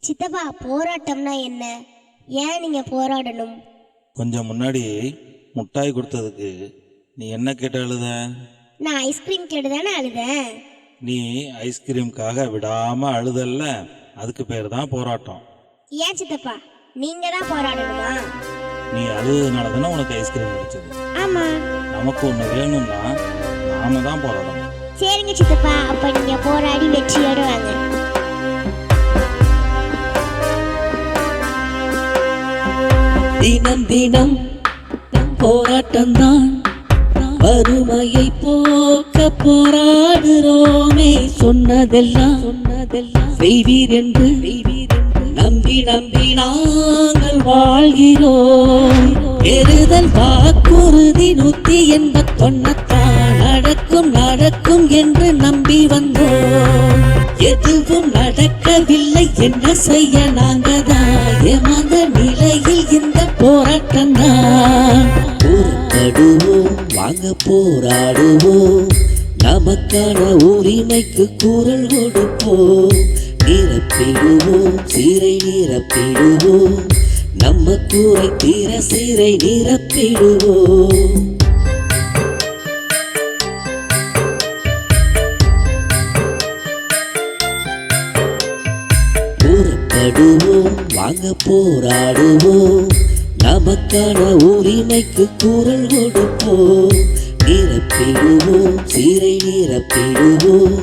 சித்தப்பா, போராட்டம்னா என்ன? ஏன் நீங்க போராடணும்? கொஞ்சம் முன்னாடி முட்டாய் கொடுத்ததுக்கு நீ என்ன கேட்டு அழுத? நான் ஐஸ்கிரீம் கேட்டு தானே அழுதேன். நீ ஐஸ்கிரீம்காக விடாம அழுதல்ல, அதுக்கு பேர் தான் போராட்டம். ஏன் சித்தப்பா, நீங்க தான் போராடணுமா? நீ அழுதுனால தானே உனக்கு ஐஸ்கிரீம் கிடைச்சது. ஆமா. நமக்கு ஒன்று வேணும்னா நாம தான் போராடணும். சரிங்க சித்தப்பா, அப்ப நீங்க போராடி வெற்றியோடு வாங்க. தினம் தினம் போராட்டம்தான், வறுமையை போக்க போராடுறோமே. சொன்னதெல்லாம் செய்வீர் என்று நம்பி நம்பி நாங்கள் வாழ்கிறோம். எறுதல் வாக்குறுதி 181 நடக்கும் என்று நம்பி வந்தோம். எதுவும் நடக்கவில்லை, என்ன செய்ய நாங்கதான் ஏமாந்த நிலையில் இந்த போராட்டம் தான். போராடுவோம், வாங்க போராடுவோம், நமக்கான உரிமைக்கு குரல் கொடுப்போம். நிரப்பிடுவோம், சீரை நிரப்பிடுவோம், நம்ம கூரை தீர சீரை நிரப்பிடுவோம். போராடுவோம், வாங்க போராடுவோம், நமக்கான உரிமைக்கு குரல் கொடுப்போம். நிரப்பிடுவோம், சீரை நிரப்பிடுவோம்,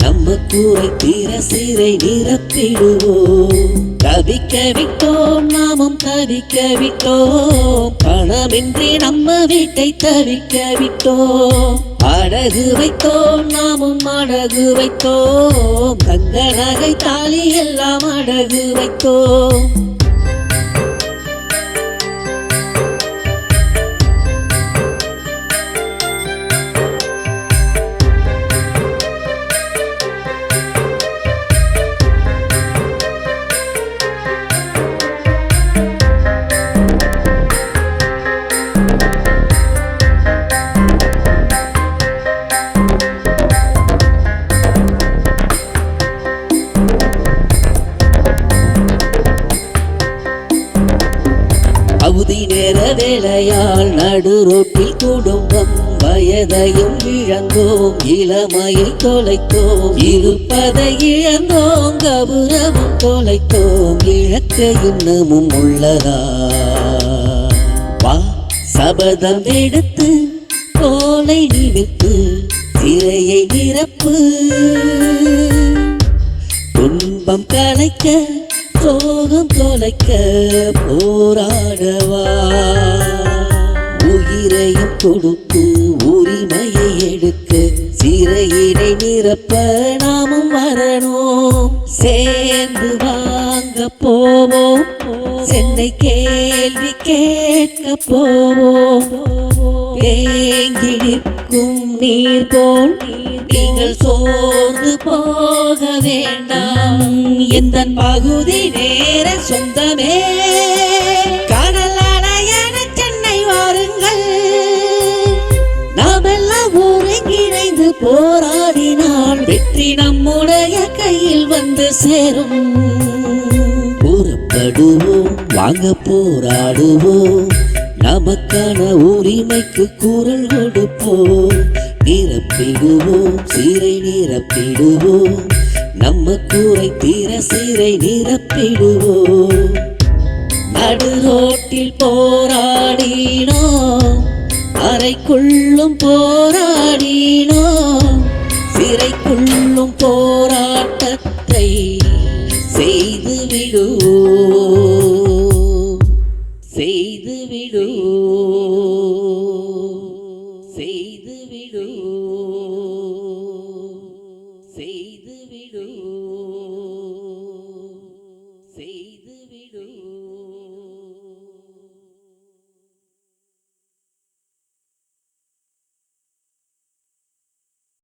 நம்ம கூரை தீர சீரை நிரப்பிடுவோம். தவிக்க விட்டோம், நாமும் தவிக்க விட்டோம், பணமின்றி நம்ம வீட்டை தவிக்க விட்டோம். அடகு வைத்தோம், நாமும் அடகு வைத்தோம், தங்க நகை தாலி எல்லாம் அடகு வைத்தோம். அவதி நேர வேலையால் நடு ரோட்டில் குடும்பம், வயதையும் இழந்தோம், இளமையை தொலைத்தோம், இருப்பதை இழந்தோம், கௌரவம் தொலைத்தோம். இழக்க இன்னமும் உள்ளதா? வா சபதம் எடுத்து தோலை நிறுத்து, சிறையை நிரப்பு, துன்பம் கலைக்க சோகம் தொலைக்க போராடவா. உயிரையும் கொடுத்து உரிமையை எடுக்க, சிறையினை நிரப்ப நாமும் வரணும். சேர்ந்து வாங்க போவோம், சென்னை கேள்வி கேட்க போவோம். தேங்கி நிற்கும் நீர் போல் நீங்கள் சோர்ந்து போக வேண்டாம். எந்த பகுதி நேர சொந்தமே, கடல் அலையென சென்னை வாருங்கள், நாமெல்லாம் ஒருங்கிணைந்து போராடினால் வெற்றி நம்முடைய கையில் வந்து சேரும். புறப்படுவோம், வாங்க போராடுவோம், நமக்கான உரிமைக்கு குரல் கொடுப்போம். நிரப்பிடுவோம், சீரை நிரப்பிடுவோம், நம்ம கூரை தீர சீரை நிரப்பிடுவோம். நடு ரோட்டில் போராடினோம், அறைக்குள்ளும் போராடினோம், சிறைக்குள்ளும் போராட்டத்தை செய்து விடுவோம், செய்து விடுவோம்.